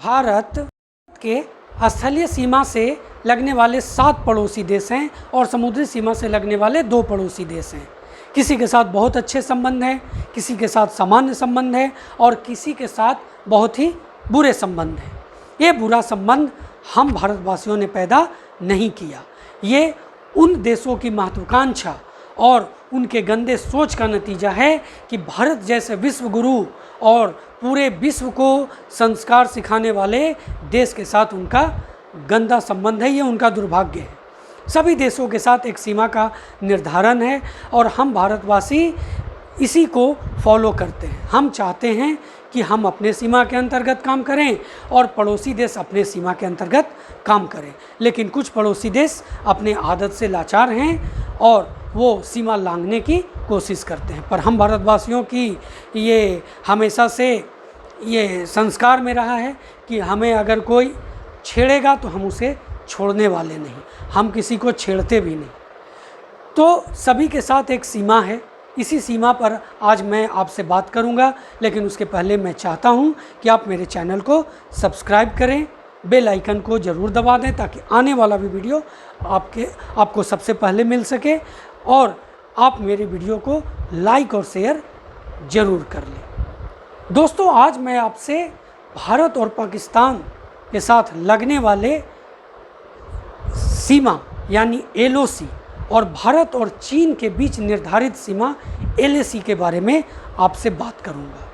भारत के स्थलीय सीमा से लगने वाले 7 पड़ोसी देश हैं और समुद्री सीमा से लगने वाले 2 पड़ोसी देश हैं। किसी के साथ बहुत अच्छे संबंध हैं, किसी के साथ सामान्य संबंध है और किसी के साथ बहुत ही बुरे संबंध हैं। ये बुरा संबंध हम भारतवासियों ने पैदा नहीं किया, ये उन देशों की महत्वाकांक्षा और उनके गंदे सोच का नतीजा है कि भारत जैसे विश्व गुरु और पूरे विश्व को संस्कार सिखाने वाले देश के साथ उनका गंदा संबंध है। ये उनका दुर्भाग्य है। सभी देशों के साथ एक सीमा का निर्धारण है और हम भारतवासी इसी को फॉलो करते हैं। हम चाहते हैं कि हम अपने सीमा के अंतर्गत काम करें और पड़ोसी देश अपने सीमा के अंतर्गत काम करें, लेकिन कुछ पड़ोसी देश अपने आदत से लाचार हैं और वो सीमा लांघने की कोशिश करते हैं। पर हम भारतवासियों की ये हमेशा से ये संस्कार में रहा है कि हमें अगर कोई छेड़ेगा तो हम उसे छोड़ने वाले नहीं, हम किसी को छेड़ते भी नहीं। तो सभी के साथ एक सीमा है, इसी सीमा पर आज मैं आपसे बात करूंगा, लेकिन उसके पहले मैं चाहता हूं कि आप मेरे चैनल को सब्सक्राइब करें, बेल आइकन को ज़रूर दबा दें ताकि आने वाला भी वीडियो आपको सबसे पहले मिल सके और आप मेरे वीडियो को लाइक और शेयर ज़रूर कर लें। दोस्तों, आज मैं आपसे भारत और पाकिस्तान के साथ लगने वाले सीमा यानी LOC और भारत और चीन के बीच निर्धारित सीमा LAC के बारे में आपसे बात करूंगा।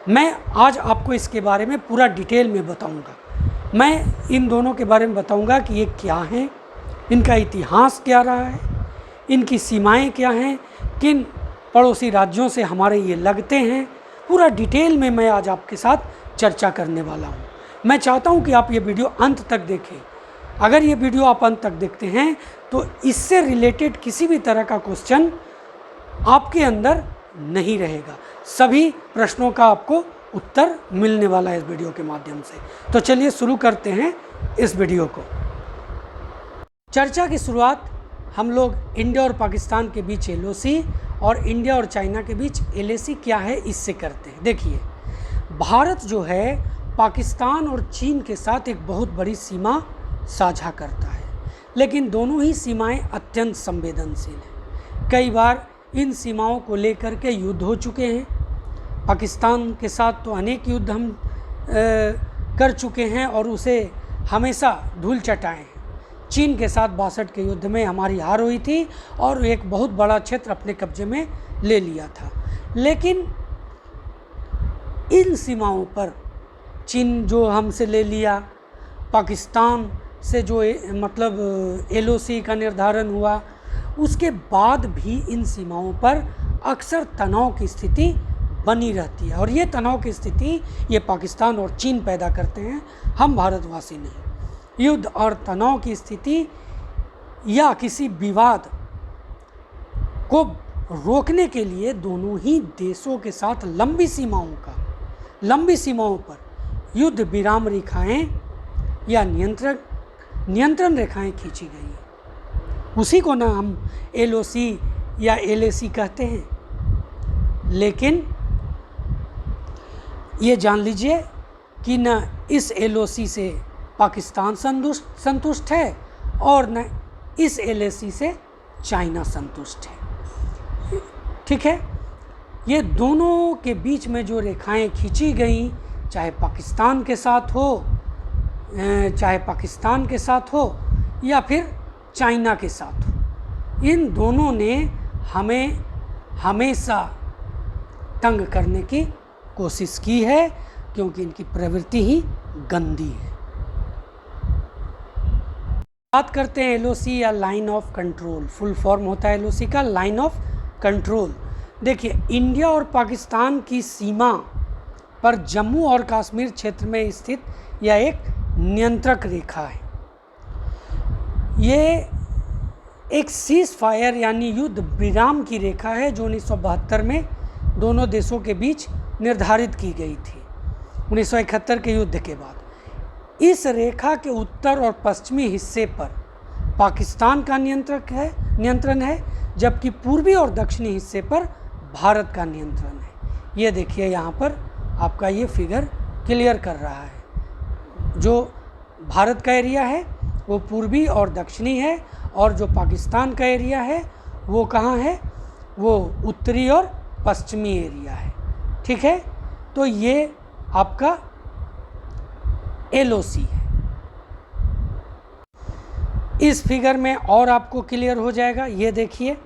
मैं आज आपको इसके बारे में पूरा डिटेल में बताऊंगा। मैं इन दोनों के बारे में बताऊंगा कि ये क्या हैं, इनका इतिहास क्या रहा है, इनकी सीमाएं क्या हैं, किन पड़ोसी राज्यों से हमारे ये लगते हैं, पूरा डिटेल में मैं आज आपके साथ चर्चा करने वाला हूँ। मैं चाहता हूँ कि आप ये वीडियो अंत तक देखें। अगर ये वीडियो आप अंत तक देखते हैं तो इससे रिलेटेड किसी भी तरह का क्वेश्चन आपके अंदर नहीं रहेगा, सभी प्रश्नों का आपको उत्तर मिलने वाला है इस वीडियो के माध्यम से। तो चलिए शुरू करते हैं इस वीडियो को। चर्चा की शुरुआत हम लोग इंडिया और पाकिस्तान के बीच LOC और इंडिया और चाइना के बीच LAC क्या है इससे करते हैं। देखिए, भारत जो है पाकिस्तान और चीन के साथ एक बहुत बड़ी सीमा साझा करता है, लेकिन दोनों ही सीमाएं अत्यंत संवेदनशील हैं। कई बार इन सीमाओं को लेकर के युद्ध हो चुके हैं। पाकिस्तान के साथ तो अनेक युद्ध हम कर चुके हैं और उसे हमेशा धूल चटाए हैं। चीन के साथ 62 के युद्ध में हमारी हार हुई थी और एक बहुत बड़ा क्षेत्र अपने कब्जे में ले लिया था, लेकिन इन सीमाओं पर चीन जो हमसे ले लिया, पाकिस्तान से जो मतलब LOC का निर्धारण हुआ, उसके बाद भी इन सीमाओं पर अक्सर तनाव की स्थिति बनी रहती है और ये तनाव की स्थिति ये पाकिस्तान और चीन पैदा करते हैं, हम भारतवासी नहीं। युद्ध और तनाव की स्थिति या किसी विवाद को रोकने के लिए दोनों ही देशों के साथ लंबी सीमाओं पर युद्ध विराम रेखाएं या नियंत्रण रेखाएं खींची गई हैं। उसी को ना हम LOC या LAC कहते हैं। लेकिन ये जान लीजिए कि न इस LOC से पाकिस्तान संतुष्ट है और न इस LAC से चाइना संतुष्ट है। ठीक है, ये दोनों के बीच में जो रेखाएं खींची गई, चाहे पाकिस्तान के साथ हो या फिर चाइना के साथ हो, इन दोनों ने हमें हमेशा तंग करने की कोशिश की है क्योंकि इनकी प्रवृत्ति ही गंदी है। बात करते हैं LOC या line of control. Full form होता है LOC का लाइन ऑफ कंट्रोल। देखिए, इंडिया और पाकिस्तान की सीमा पर जम्मू और कश्मीर क्षेत्र में स्थित यह एक नियंत्रक रेखा है। ये एक सीज फायर यानी युद्ध विराम की रेखा है जो 1972 में दोनों देशों के बीच निर्धारित की गई थी 1971 के युद्ध के बाद। इस रेखा के उत्तर और पश्चिमी हिस्से पर पाकिस्तान का नियंत्रण है, जबकि पूर्वी और दक्षिणी हिस्से पर भारत का नियंत्रण है। ये देखिए, यहाँ पर आपका ये फिगर क्लियर कर रहा है। जो भारत का एरिया है वो पूर्वी और दक्षिणी है, और जो पाकिस्तान का एरिया है वो कहाँ है, वो उत्तरी और पश्चिमी एरिया है। ठीक है, तो ये आपका LOC है। इस फिगर में और आपको क्लियर हो जाएगा। ये देखिए,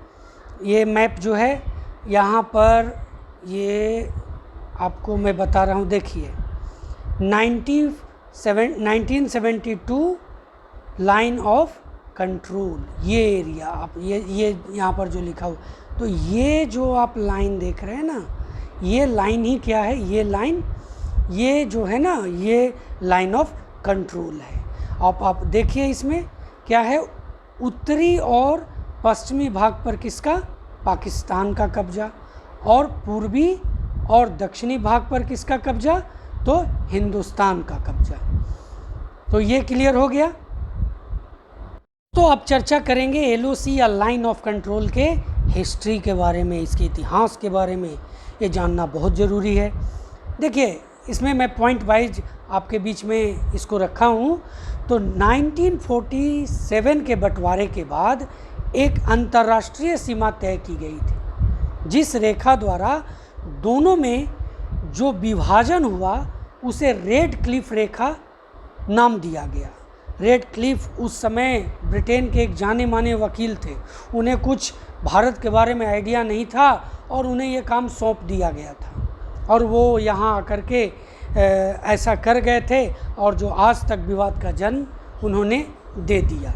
ये मैप जो है यहाँ पर, ये आपको मैं बता रहा हूँ, देखिए 1972 लाइन ऑफ कंट्रोल, ये एरिया आप ये यहाँ पर जो लिखा हो, तो ये जो आप लाइन देख रहे हैं ना, ये लाइन ही क्या है, ये लाइन, ये जो है ना, ये लाइन ऑफ कंट्रोल है। आप देखिए इसमें क्या है, उत्तरी और पश्चिमी भाग पर किसका, पाकिस्तान का कब्जा, और पूर्वी और दक्षिणी भाग पर किसका कब्जा, तो हिंदुस्तान का कब्जा। तो ये क्लियर हो गया। तो अब चर्चा करेंगे LOC या लाइन ऑफ कंट्रोल के हिस्ट्री के बारे में, इसके इतिहास के बारे में। ये जानना बहुत ज़रूरी है। देखिए, इसमें मैं पॉइंट वाइज आपके बीच में इसको रखा हूँ। तो 1947 के बंटवारे के बाद एक अंतर्राष्ट्रीय सीमा तय की गई थी, जिस रेखा द्वारा दोनों में जो विभाजन हुआ उसे रेड क्लिफ रेखा नाम दिया गया। रेड क्लिफ उस समय ब्रिटेन के एक जाने माने वकील थे। उन्हें कुछ भारत के बारे में आइडिया नहीं था और उन्हें ये काम सौंप दिया गया था, और वो यहाँ आकर के ऐसा कर गए थे, और जो आज तक विवाद का जन्म उन्होंने दे दिया।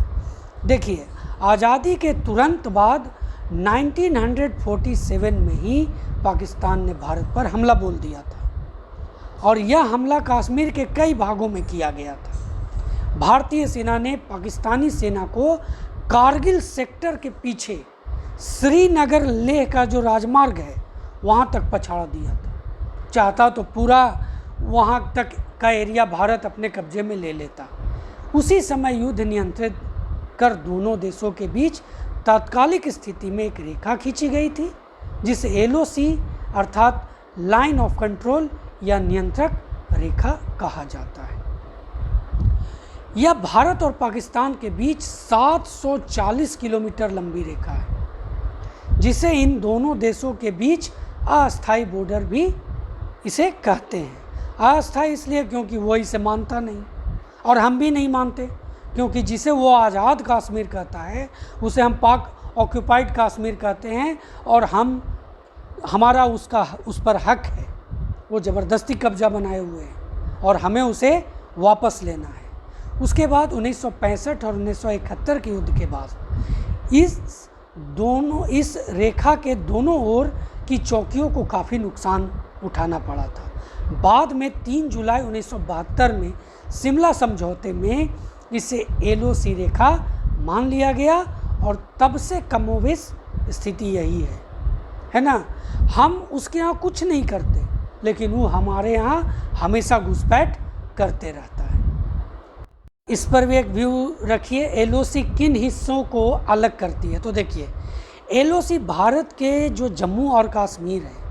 देखिए, आज़ादी के तुरंत बाद 1947 में ही पाकिस्तान ने भारत पर हमला बोल दिया था, और यह हमला कश्मीर के कई भागों में किया गया था। भारतीय सेना ने पाकिस्तानी सेना को कारगिल सेक्टर के पीछे श्रीनगर लेह का जो राजमार्ग है वहाँ तक पछाड़ दिया था। चाहता तो पूरा वहाँ तक का एरिया भारत अपने कब्जे में ले लेता। उसी समय युद्ध नियंत्रित कर दोनों देशों के बीच तात्कालिक स्थिति में एक रेखा खींची गई थी, जिसे LOC अर्थात लाइन ऑफ कंट्रोल या नियंत्रक रेखा कहा जाता है। यह भारत और पाकिस्तान के बीच 740 किलोमीटर लंबी रेखा है, जिसे इन दोनों देशों के बीच अस्थायी बॉर्डर भी इसे कहते हैं। अस्थायी इसलिए क्योंकि वो इसे मानता नहीं, और हम भी नहीं मानते, क्योंकि जिसे वो आज़ाद कश्मीर कहता है उसे हम पाक ऑक्यूपाइड कश्मीर कहते हैं, और हमारा उस पर हक है। वो ज़बरदस्ती कब्जा बनाए हुए हैं और हमें उसे वापस लेना है। उसके बाद 1965 और 1971 के युद्ध के बाद इस रेखा के दोनों ओर की चौकियों को काफ़ी नुकसान उठाना पड़ा था। बाद में 3 जुलाई 1972 में शिमला समझौते में इसे LOC रेखा मान लिया गया, और तब से कमोबेश स्थिति यही है ना। हम उसके यहाँ कुछ नहीं करते, लेकिन वो हमारे यहाँ हमेशा घुसपैठ करते रहता है। इस पर भी एक व्यू रखिए, LOC किन हिस्सों को अलग करती है। तो देखिए, LOC भारत के जो जम्मू और कश्मीर है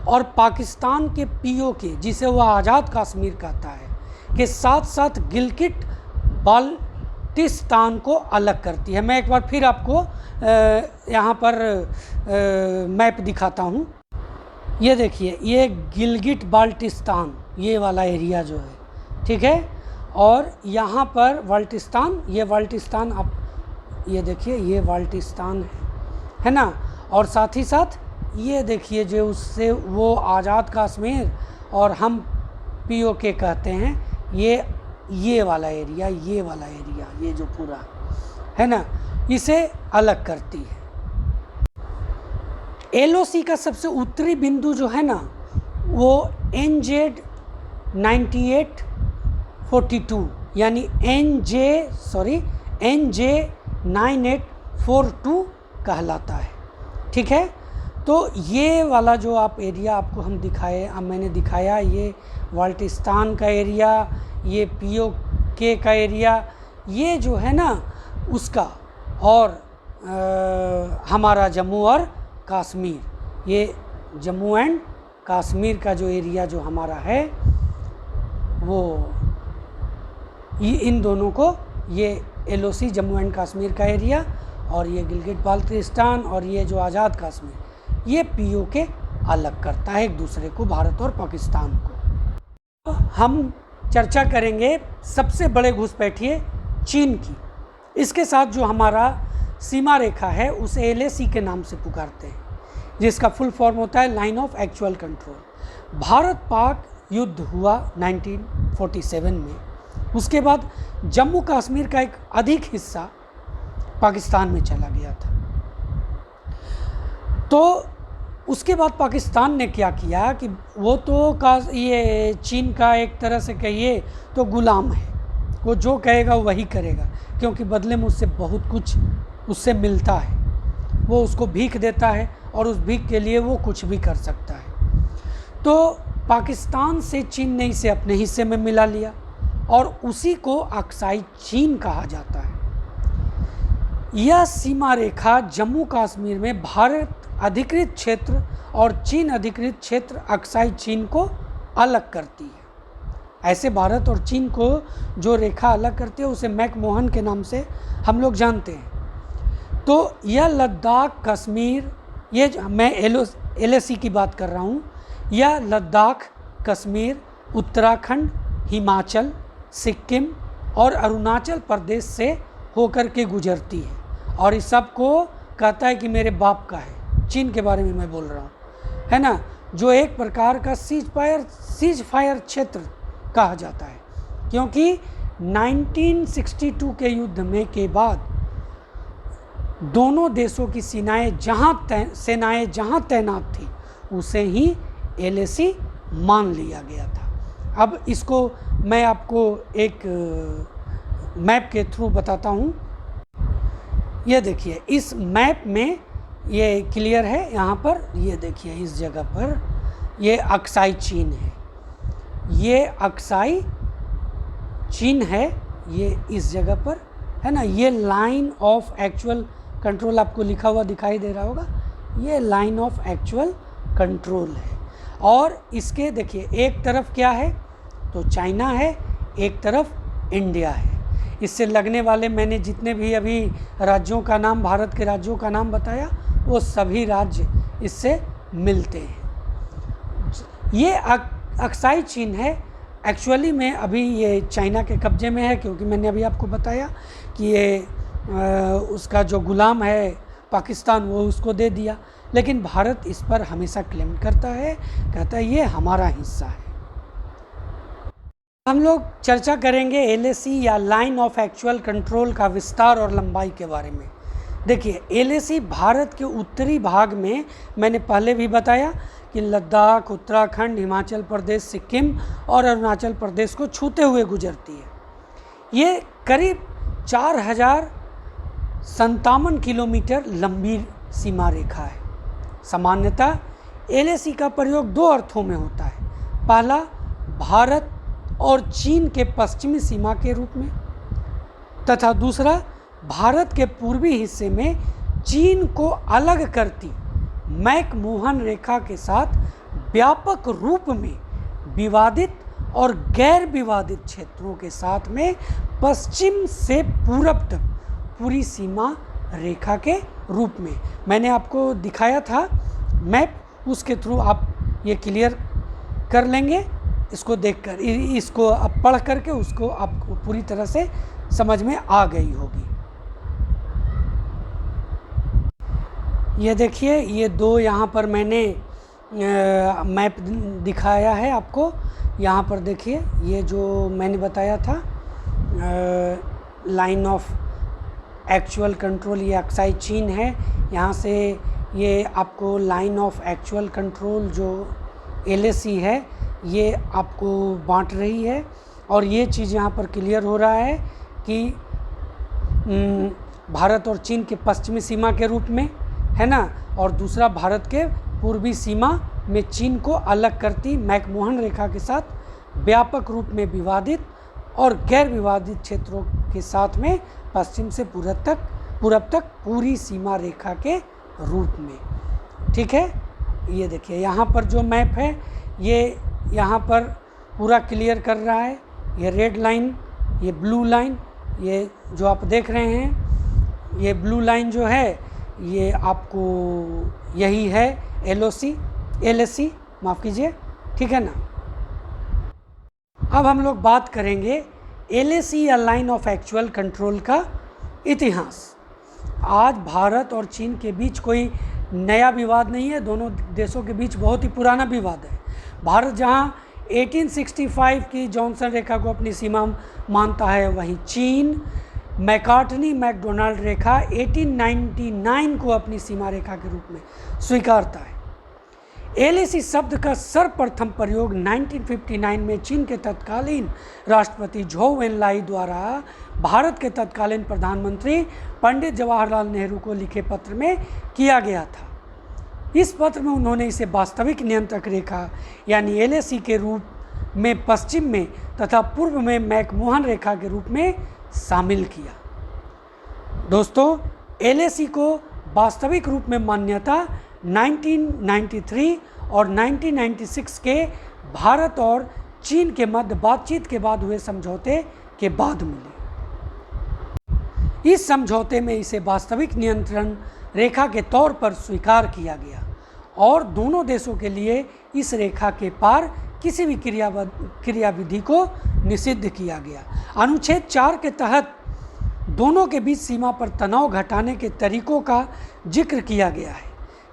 और पाकिस्तान के POK, जिसे वह आज़ाद कश्मीर कहता है, के साथ साथ गिलगिट बाल्टिस्तान को अलग करती है। मैं एक बार फिर आपको यहाँ पर मैप दिखाता हूँ। ये देखिए, ये गिलगिट बाल्टिस्तान, ये वाला एरिया जो है, ठीक है, और यहाँ पर बाल्टिस्तान, ये बाल्टिस्तान, आप ये देखिए, ये बाल्टिस्तान है ना, और साथ ही साथ ये देखिए जो उससे वो आज़ाद कश्मीर और हम POK कहते हैं, ये वाला एरिया, ये जो पूरा है ना, इसे अलग करती है। LOC का सबसे उत्तरी बिंदु जो है ना, वो NJ 9842 यानी NJ 9842 कहलाता है। ठीक है, तो ये वाला जो आप एरिया आपको हम दिखाए, मैंने दिखाया, ये बाल्टिस्तान का एरिया, ये POK का एरिया, ये जो है ना उसका, और हमारा जम्मू और कश्मीर, ये जम्मू एंड कश्मीर का जो एरिया जो हमारा है वो इन दोनों को, ये LOC जम्मू एंड कश्मीर का एरिया और ये गिलगित बाल्टिस्तान और ये जो आज़ाद कश्मीर, ये POK अलग करता है एक दूसरे को, भारत और पाकिस्तान को। हम चर्चा करेंगे सबसे बड़े घुसपैठिए चीन की। इसके साथ जो हमारा सीमा रेखा है उसे LAC के नाम से पुकारते हैं, जिसका फुल फॉर्म होता है line of actual control. Bharat Pak युद्ध हुआ 1947 में, उसके बाद जम्मू कश्मीर का एक अधिक हिस्सा पाकिस्तान में चला गया था। तो उसके बाद पाकिस्तान ने क्या किया कि वो तो ये चीन का एक तरह से कहिए तो गुलाम है, वो जो कहेगा वही करेगा, क्योंकि बदले में उससे बहुत कुछ उससे मिलता है, वो उसको भीख देता है और उस भीख के लिए वो कुछ भी कर सकता है। तो पाकिस्तान से चीन ने इसे अपने हिस्से में मिला लिया और उसी को अक्साई चीन कहा जाता है। यह सीमा रेखा जम्मू कश्मीर में भारत अधिकृत क्षेत्र और चीन अधिकृत क्षेत्र अक्साई चीन को अलग करती है। ऐसे भारत और चीन को जो रेखा अलग करती है उसे मैकमोहन के नाम से हम लोग जानते हैं। तो यह लद्दाख कश्मीर, ये मैं LAC की बात कर रहा हूँ, यह लद्दाख कश्मीर, उत्तराखंड, हिमाचल, सिक्किम और अरुणाचल प्रदेश से होकर के गुजरती है और इस सब को कहता है कि मेरे बाप का है। चीन के बारे में मैं बोल रहा हूँ, है ना, जो एक प्रकार का सीज फायर क्षेत्र कहा जाता है, क्योंकि 1962 के युद्ध में के बाद दोनों देशों की सेनाएं जहां तैनात थी उसे ही LAC मान लिया गया था। अब इसको मैं आपको एक मैप के थ्रू बताता हूँ। ये देखिए, इस मैप में ये क्लियर है, यहाँ पर ये देखिए, इस जगह पर ये अक्साई चीन है, ये अक्साई चीन है, ये इस जगह पर है ना। ये लाइन ऑफ एक्चुअल कंट्रोल आपको लिखा हुआ दिखाई दे रहा होगा, ये लाइन ऑफ एक्चुअल कंट्रोल है। और इसके देखिए एक तरफ क्या है तो चाइना है, एक तरफ इंडिया है। इससे लगने वाले मैंने जितने भी अभी राज्यों का नाम, भारत के राज्यों का नाम बताया, वो सभी राज्य इससे मिलते हैं। ये अक्साई चीन है, एक्चुअली में अभी ये चाइना के कब्जे में है, क्योंकि मैंने अभी आपको बताया कि ये उसका जो गुलाम है पाकिस्तान, वो उसको दे दिया, लेकिन भारत इस पर हमेशा क्लेम करता है, कहता है ये हमारा हिस्सा है। हम लोग चर्चा करेंगे LAC या लाइन ऑफ एक्चुअल कंट्रोल का विस्तार और लंबाई के बारे में। देखिए, LAC भारत के उत्तरी भाग में, मैंने पहले भी बताया कि लद्दाख, उत्तराखंड, हिमाचल प्रदेश, सिक्किम और अरुणाचल प्रदेश को छूते हुए गुजरती है। ये करीब 4057 किलोमीटर लंबी सीमा रेखा है। सामान्यतः LAC का प्रयोग दो अर्थों में होता है। पहला, भारत और चीन के पश्चिमी सीमा के रूप में, तथा दूसरा, भारत के पूर्वी हिस्से में चीन को अलग करती मैकमोहन रेखा के साथ व्यापक रूप में विवादित और गैर विवादित क्षेत्रों के साथ में पश्चिम से पूरब तक पूरी सीमा रेखा के रूप में। मैंने आपको दिखाया था मैप, उसके थ्रू आप ये क्लियर कर लेंगे, इसको देखकर, इसको आप पढ़ करके उसको आपको पूरी तरह से समझ में आ गई होगी। ये देखिए, ये दो यहाँ पर मैंने मैप दिखाया है आपको। यहाँ पर देखिए, ये जो मैंने बताया था लाइन ऑफ एक्चुअल कंट्रोल, ये अक्साई चीन है। यहाँ से ये आपको लाइन ऑफ एक्चुअल कंट्रोल जो LAC है ये आपको बांट रही है, और ये चीज़ यहाँ पर क्लियर हो रहा है कि भारत और चीन के पश्चिमी सीमा के रूप में, है ना, और दूसरा भारत के पूर्वी सीमा में चीन को अलग करती मैकमोहन रेखा के साथ व्यापक रूप में विवादित और गैर विवादित क्षेत्रों के साथ में पश्चिम से पूरब तक पूरी सीमा रेखा के रूप में। ठीक है, ये देखिए यहाँ पर जो मैप है ये यहाँ पर पूरा क्लियर कर रहा है। ये रेड लाइन ये ब्लू लाइन, ये जो आप देख रहे हैं, ये ब्लू लाइन जो है ये आपको यही है LOC माफ़ कीजिए, ठीक है ना। अब हम लोग बात करेंगे LAC या लाइन ऑफ एक्चुअल कंट्रोल का इतिहास। आज भारत और चीन के बीच कोई नया विवाद नहीं है, दोनों देशों के बीच बहुत ही पुराना विवाद है। भारत जहां 1865 की जॉनसन रेखा को अपनी सीमा मानता है, वहीं चीन मैकार्टनी मैकडोनाल्ड रेखा 1899 को अपनी सीमा रेखा के रूप में स्वीकारता है। LAC शब्द का सर्वप्रथम प्रयोग 1959 में चीन के तत्कालीन राष्ट्रपति झोउ एनलाई द्वारा भारत के तत्कालीन प्रधानमंत्री पंडित जवाहरलाल नेहरू को लिखे पत्र में किया गया था। इस पत्र में उन्होंने इसे वास्तविक नियंत्रक रेखा यानी LAC के रूप में पश्चिम में तथा पूर्व में मैकमोहन रेखा के रूप में शामिल किया। दोस्तों, LAC को वास्तविक रूप में मान्यता 1993 और 1996 के भारत और चीन के मध्य बातचीत के बाद हुए समझौते के बाद मिली। इस समझौते में इसे वास्तविक नियंत्रण रेखा के तौर पर स्वीकार किया गया और दोनों देशों के लिए इस रेखा के पार किसी भी क्रियाविधि को निषिद्ध किया गया। अनुच्छेद 4 के तहत दोनों के बीच सीमा पर तनाव घटाने के तरीकों का जिक्र किया गया है,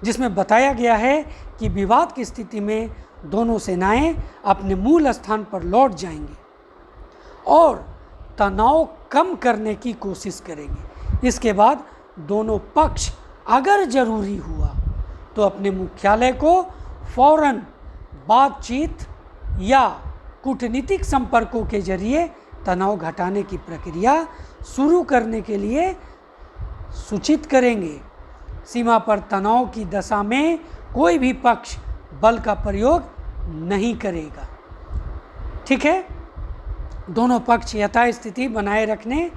जिसमें बताया गया है कि विवाद की स्थिति में दोनों सेनाएं अपने मूल स्थान पर लौट जाएंगी और तनाव कम करने की कोशिश करेंगे। इसके बाद दोनों पक्ष अगर जरूरी हुआ तो अपने मुख्यालय को फौरन बातचीत या कूटनीतिक संपर्कों के जरिए तनाव घटाने की प्रक्रिया शुरू करने के लिए सूचित करेंगे। सीमा पर तनाव की दशा में कोई भी पक्ष बल का प्रयोग नहीं करेगा। ठीक है, दोनों पक्ष यथास्थिति बनाए रखने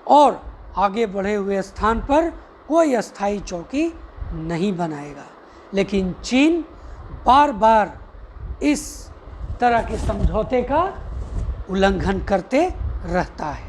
और आगे बढ़े हुए स्थान पर कोई अस्थायी चौकी नहीं बनाएगा। लेकिन चीन बार बार इस तरह के समझौते का उल्लंघन करते रहता है।